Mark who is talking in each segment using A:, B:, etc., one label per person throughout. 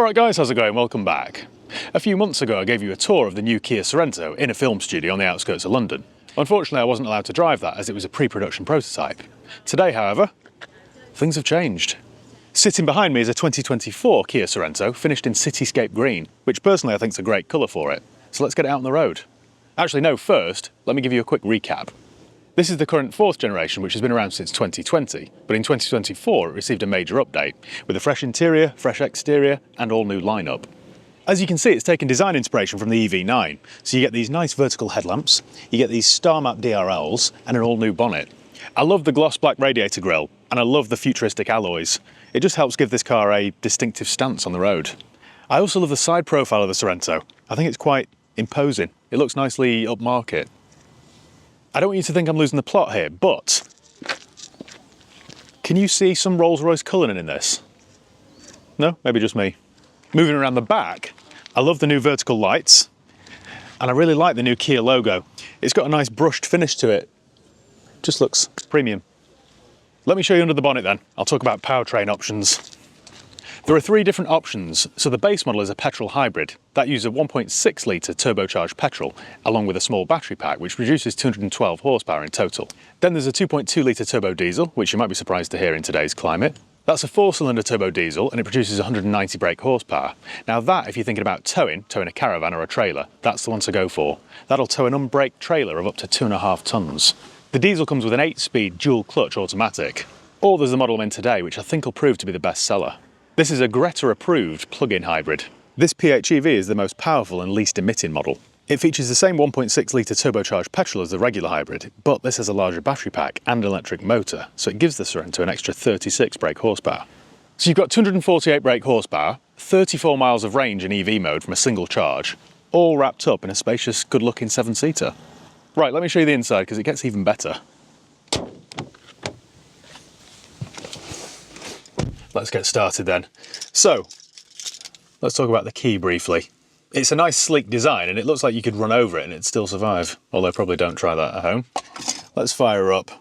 A: Alright guys, how's it going? Welcome back. A few months ago I gave you a tour of the new Kia Sorento in a film studio on the outskirts of London. Unfortunately I wasn't allowed to drive that as it was a pre-production prototype. Today however, things have changed. Sitting behind me is a 2024 Kia Sorento finished in Cityscape Green, which personally I think is a great colour for it. So let's get it out on the road. Actually no, first let me give you a quick recap. This is the current fourth generation, which has been around since 2020, but in 2024 it received a major update, with a fresh interior, fresh exterior, and all new lineup. As you can see, it's taken design inspiration from the EV9, so you get these nice vertical headlamps, you get these star map DRLs, and an all new bonnet. I love the gloss black radiator grille, and I love the futuristic alloys. It just helps give this car a distinctive stance on the road. I also love the side profile of the Sorento. I think it's quite imposing. It looks nicely upmarket. I don't want you to think I'm losing the plot here, but can you see some Rolls-Royce colouring in this? No? Maybe just me. Moving around the back, I love the new vertical lights, and I really like the new Kia logo. It's got a nice brushed finish to it. Just looks premium. Let me show you under the bonnet then. I'll talk about powertrain options. There are three different options. So the base model is a petrol hybrid. That uses a 1.6 litre turbocharged petrol, along with a small battery pack, which produces 212 horsepower in total. Then there's a 2.2 litre turbo diesel, which you might be surprised to hear in today's climate. That's a 4-cylinder turbo diesel, and it produces 190 brake horsepower. Now that, if you're thinking about towing a caravan or a trailer, that's the one to go for. That'll tow an unbraked trailer of up to 2.5 tonnes. The diesel comes with an 8-speed dual clutch automatic. Or there's the model I'm in today, which I think will prove to be the best seller. This is a Greta-approved plug-in hybrid. This PHEV is the most powerful and least emitting model. It features the same 1.6 litre turbocharged petrol as the regular hybrid, but this has a larger battery pack and electric motor, so it gives the Sorento an extra 36 brake horsepower. So you've got 248 brake horsepower, 34 miles of range in EV mode from a single charge, all wrapped up in a spacious, good-looking 7-seater. Right, let me show you the inside because it gets even better. Let's get started then. So, let's talk about the key briefly. It's a nice sleek design and it looks like you could run over it and it'd still survive, although probably don't try that at home. Let's fire her up.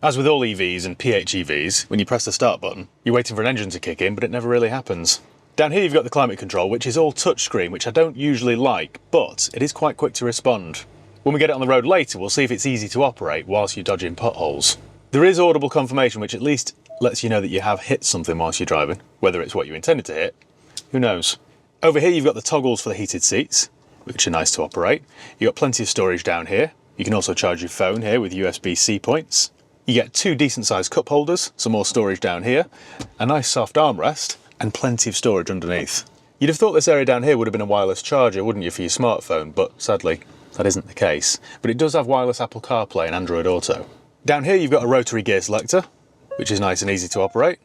A: As with all EVs and PHEVs, when you press the start button, you're waiting for an engine to kick in, but it never really happens. Down here you've got the climate control, which is all touchscreen, which I don't usually like, but it is quite quick to respond. When we get it on the road later, we'll see if it's easy to operate whilst you're dodging potholes. There is audible confirmation, which at least lets you know that you have hit something whilst you're driving, whether it's what you intended to hit, who knows. Over here you've got the toggles for the heated seats, which are nice to operate. You've got plenty of storage down here. You can also charge your phone here with USB-C points. You get 2 decent sized cup holders, some more storage down here, a nice soft armrest, and plenty of storage underneath. You'd have thought this area down here would have been a wireless charger, wouldn't you, for your smartphone, but sadly that isn't the case. But it does have wireless Apple CarPlay and Android Auto. Down here you've got a rotary gear selector, which is nice and easy to operate.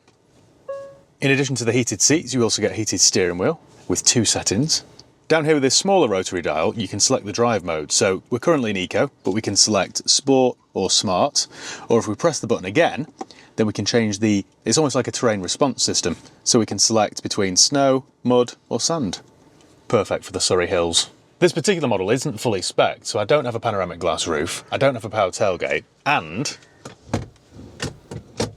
A: In addition to the heated seats, you also get a heated steering wheel with 2 settings. Down here with this smaller rotary dial, you can select the drive mode. So we're currently in Eco, but we can select Sport or Smart, or if we press the button again, then we can change it's almost like a terrain response system. So we can select between snow, mud or sand. Perfect for the Surrey hills. This particular model isn't fully spec'd, so I don't have a panoramic glass roof, I don't have a power tailgate, and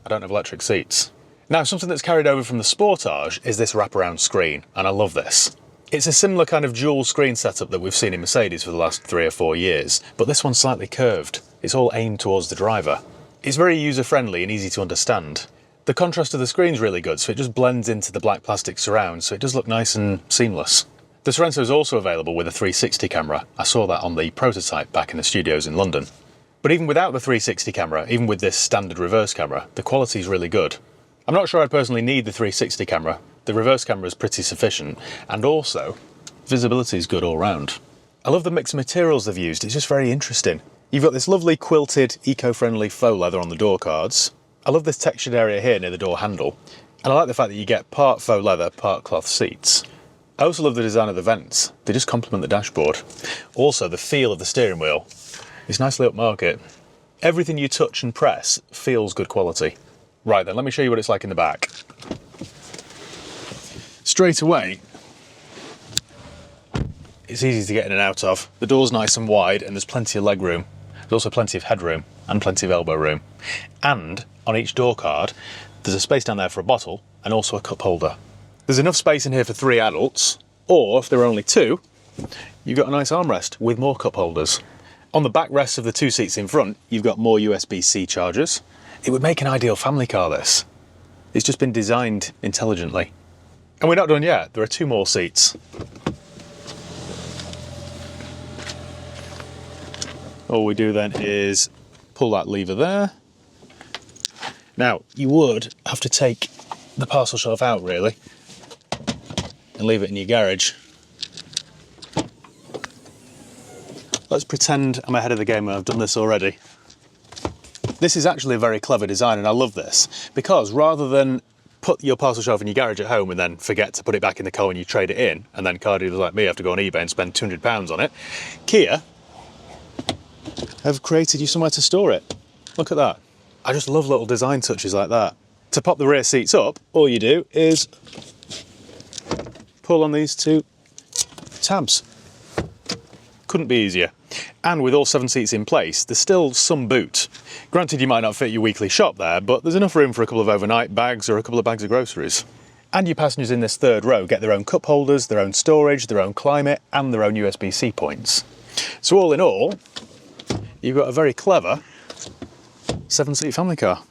A: I don't have electric seats. Now, something that's carried over from the Sportage is this wraparound screen, and I love this. It's a similar kind of dual screen setup that we've seen in Mercedes for the last 3 or 4 years, but this one's slightly curved. It's all aimed towards the driver. It's very user-friendly and easy to understand. The contrast of the screen's really good, so it just blends into the black plastic surround, so it does look nice and seamless. The Sorento is also available with a 360 camera. I saw that on the prototype back in the studios in London. But even without the 360 camera, even with this standard reverse camera, the quality is really good. I'm not sure I'd personally need the 360 camera. The reverse camera is pretty sufficient, and also visibility is good all round. I love the mix of materials they've used. It's just very interesting. You've got this lovely quilted, eco-friendly faux leather on the door cards. I love this textured area here near the door handle, and I like the fact that you get part faux leather, part cloth seats. I also love the design of the vents. They just complement the dashboard. Also, the feel of the steering wheel is nicely upmarket. Everything you touch and press feels good quality. Right then, let me show you what it's like in the back. Straight away, it's easy to get in and out of. The door's nice and wide and there's plenty of leg room. There's also plenty of headroom and plenty of elbow room. And on each door card, there's a space down there for a bottle and also a cup holder. There's enough space in here for 3 adults, or if there are only 2, you've got a nice armrest with more cup holders. On the backrests of the 2 seats in front, you've got more USB-C chargers. It would make an ideal family car, this. It's just been designed intelligently. And we're not done yet, there are 2 more seats. All we do then is pull that lever there. Now, you would have to take the parcel shelf out, really, and leave it in your garage. Let's pretend I'm ahead of the game and I've done this already. This is actually a very clever design, and I love this, because rather than put your parcel shelf in your garage at home and then forget to put it back in the car when you trade it in, and then car dealers like me have to go on eBay and spend £200 on it, Kia have created you somewhere to store it. Look at that. I just love little design touches like that. To pop the rear seats up, all you do is pull on these 2 tabs. Couldn't be easier. And with all 7 seats in place, there's still some boot. Granted, you might not fit your weekly shop there, but there's enough room for a couple of overnight bags or a couple of bags of groceries. And your passengers in this 3rd row get their own cup holders, their own storage, their own climate, and their own USB-C points. So all in all, you've got a very clever 7-seat family car.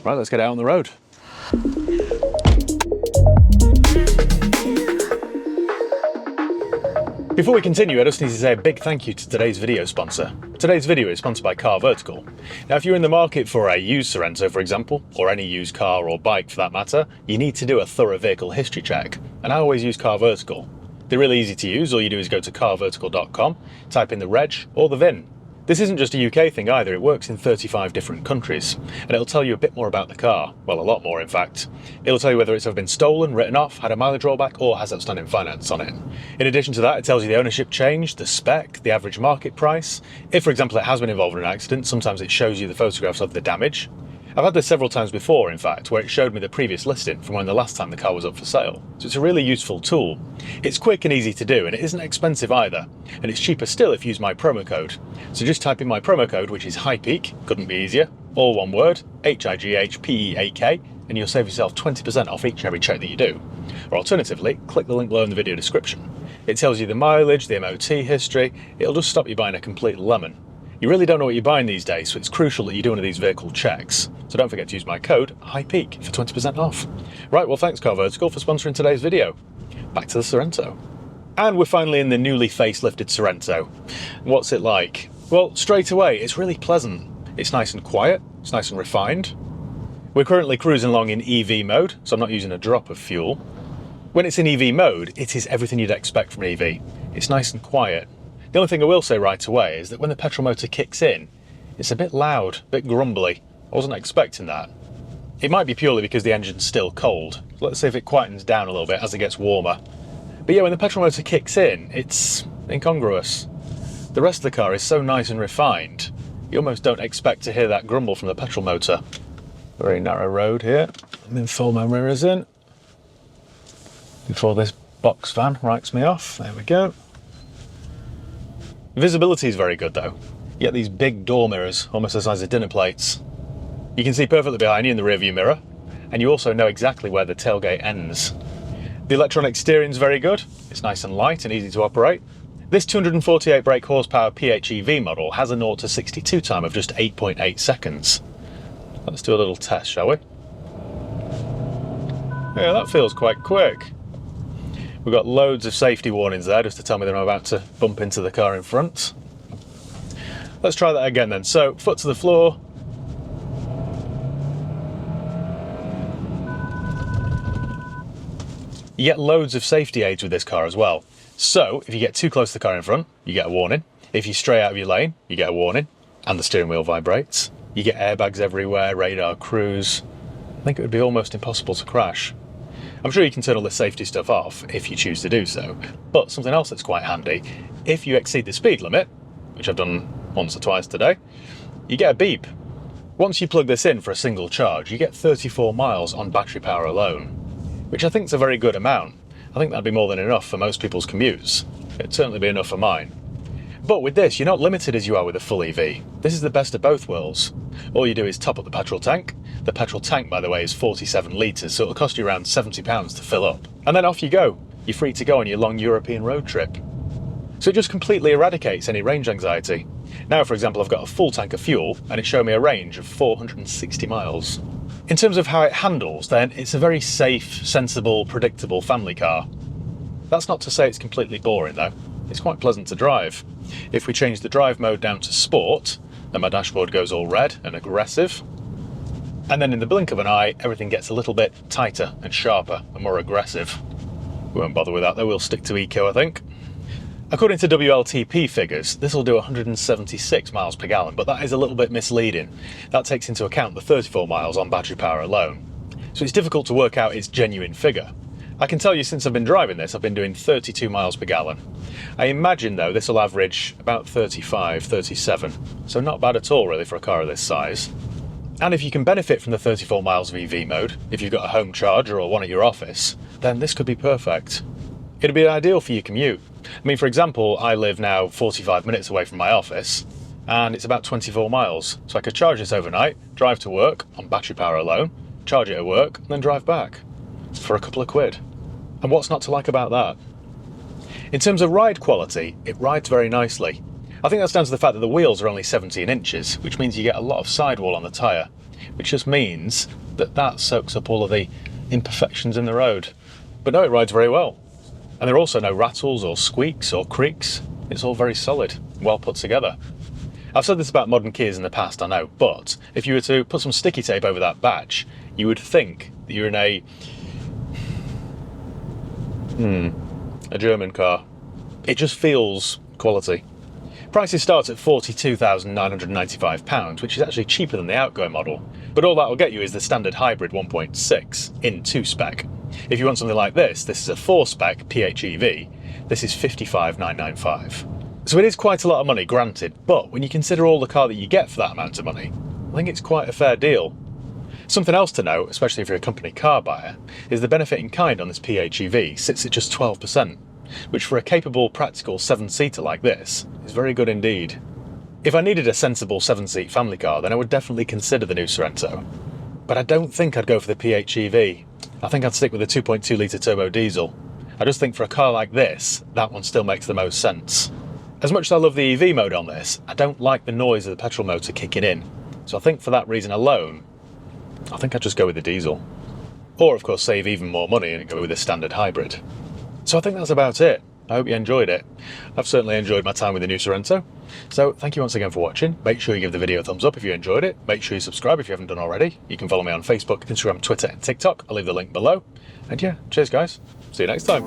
A: Right, let's get out on the road. Before we continue, I just need to say a big thank you to today's video sponsor. Today's video is sponsored by Car Vertical. Now, if you're in the market for a used Sorento, for example, or any used car or bike for that matter, you need to do a thorough vehicle history check. And I always use Car Vertical. They're really easy to use. All you do is go to carvertical.com, type in the reg or the VIN. This isn't just a UK thing either, it works in 35 different countries, and it'll tell you a bit more about the car, well, a lot more in fact. It'll tell you whether it's ever been stolen, written off, had a mileage rollback, or has outstanding finance on it. In addition to that, it tells you the ownership change, the spec, the average market price. If, for example, it has been involved in an accident, sometimes it shows you the photographs of the damage. I've had this several times before, in fact, where it showed me the previous listing from when the last time the car was up for sale. So it's a really useful tool. It's quick and easy to do, and it isn't expensive either. And it's cheaper still if you use my promo code. So just type in my promo code, which is HIGHPEAK, couldn't be easier, all one word, HIGHPEAK, and you'll save yourself 20% off each and every check that you do. Or alternatively, click the link below in the video description. It tells you the mileage, the MOT history, it'll just stop you buying a complete lemon. You really don't know what you're buying these days, so it's crucial that you do one of these vehicle checks. So don't forget to use my code, HIGHPEAK, for 20% off. Right, well thanks Car Vertical for sponsoring today's video. Back to the Sorento. And we're finally in the newly facelifted Sorento. What's it like? Well, straight away, it's really pleasant. It's nice and quiet, it's nice and refined. We're currently cruising along in EV mode, so I'm not using a drop of fuel. When it's in EV mode, it is everything you'd expect from an EV. It's nice and quiet. The only thing I will say right away is that when the petrol motor kicks in, it's a bit loud, a bit grumbly. I wasn't expecting that. It might be purely because the engine's still cold. So let's see if it quietens down a little bit as it gets warmer. But yeah, when the petrol motor kicks in, it's incongruous. The rest of the car is so nice and refined, you almost don't expect to hear that grumble from the petrol motor. Very narrow road here. Let me fold my mirrors in before this box van writes me off. There we go. Visibility is very good though. You get these big door mirrors, almost the size of dinner plates. You can see perfectly behind you in the rearview mirror, and you also know exactly where the tailgate ends. The electronic steering is very good. It's nice and light and easy to operate. This 248 brake horsepower PHEV model has a 0 to 62 time of just 8.8 seconds. Let's do a little test, shall we? Yeah, that feels quite quick. We've got loads of safety warnings there just to tell me that I'm about to bump into the car in front. Let's try that again then. So, foot to the floor. You get loads of safety aids with this car as well. So, if you get too close to the car in front, you get a warning. If you stray out of your lane, you get a warning. And the steering wheel vibrates. You get airbags everywhere, radar, cruise. I think it would be almost impossible to crash. I'm sure you can turn all this safety stuff off if you choose to do so, but something else that's quite handy, if you exceed the speed limit, which I've done once or twice today, you get a beep. Once you plug this in for a single charge, you get 34 miles on battery power alone, which I think is a very good amount. I think that'd be more than enough for most people's commutes. It'd certainly be enough for mine. But with this, you're not limited as you are with a full EV. This is the best of both worlds. All you do is top up the petrol tank, The petrol tank, by the way, is 47 litres, so it'll cost you around £70 to fill up. And then off you go. You're free to go on your long European road trip. So it just completely eradicates any range anxiety. Now, for example, I've got a full tank of fuel and it's showing me a range of 460 miles. In terms of how it handles, then, it's a very safe, sensible, predictable family car. That's not to say it's completely boring though. It's quite pleasant to drive. If we change the drive mode down to sport, then my dashboard goes all red and aggressive. And then in the blink of an eye, everything gets a little bit tighter and sharper and more aggressive. We won't bother with that though, we'll stick to eco, I think. According to WLTP figures, this will do 176 miles per gallon, but that is a little bit misleading. That takes into account the 34 miles on battery power alone. So it's difficult to work out its genuine figure. I can tell you since I've been driving this, I've been doing 32 miles per gallon. I imagine though this will average about 35, 37, so not bad at all really for a car of this size. And if you can benefit from the 34 miles of EV mode, if you've got a home charger or one at your office, then this could be perfect. It'd be ideal for your commute. I mean, for example, I live now 45 minutes away from my office, and it's about 24 miles. So I could charge this overnight, drive to work on battery power alone, charge it at work, and then drive back for a couple of quid. And what's not to like about that? In terms of ride quality, it rides very nicely. I think that's down to the fact that the wheels are only 17 inches, which means you get a lot of sidewall on the tyre, which just means that that soaks up all of the imperfections in the road. But no, it rides very well. And there are also no rattles or squeaks or creaks. It's all very solid, well put together. I've said this about modern Kias in the past, I know, but if you were to put some sticky tape over that badge, you would think that you're in a German car. It just feels quality. Prices start at £42,995, which is actually cheaper than the outgoing model, but all that will get you is the standard hybrid 1.6 in 2 spec. If you want something like this is a 4 spec PHEV, this is £55,995. So it is quite a lot of money, granted, but when you consider all the car that you get for that amount of money, I think it's quite a fair deal. Something else to note, especially if you're a company car buyer, is the benefit in kind on this PHEV sits at just 12%, which for a capable, practical 7-seater like this is very good indeed. If I needed a sensible 7-seat family car, then I would definitely consider the new Sorento. But I don't think I'd go for the PHEV. I think I'd stick with the 2.2 litre turbo diesel. I just think for a car like this, that one still makes the most sense. As much as I love the EV mode on this, I don't like the noise of the petrol motor kicking in. So I think for that reason alone, I think I'd just go with the diesel. Or of course save even more money and go with a standard hybrid. So I think that's about it. I hope you enjoyed it. I've certainly enjoyed my time with the new Sorento. So thank you once again for watching. Make sure you give the video a thumbs up if you enjoyed it. Make sure you subscribe if you haven't done already. You can follow me on Facebook, Instagram, Twitter and TikTok. I'll leave the link below. And yeah, cheers guys. See you next time.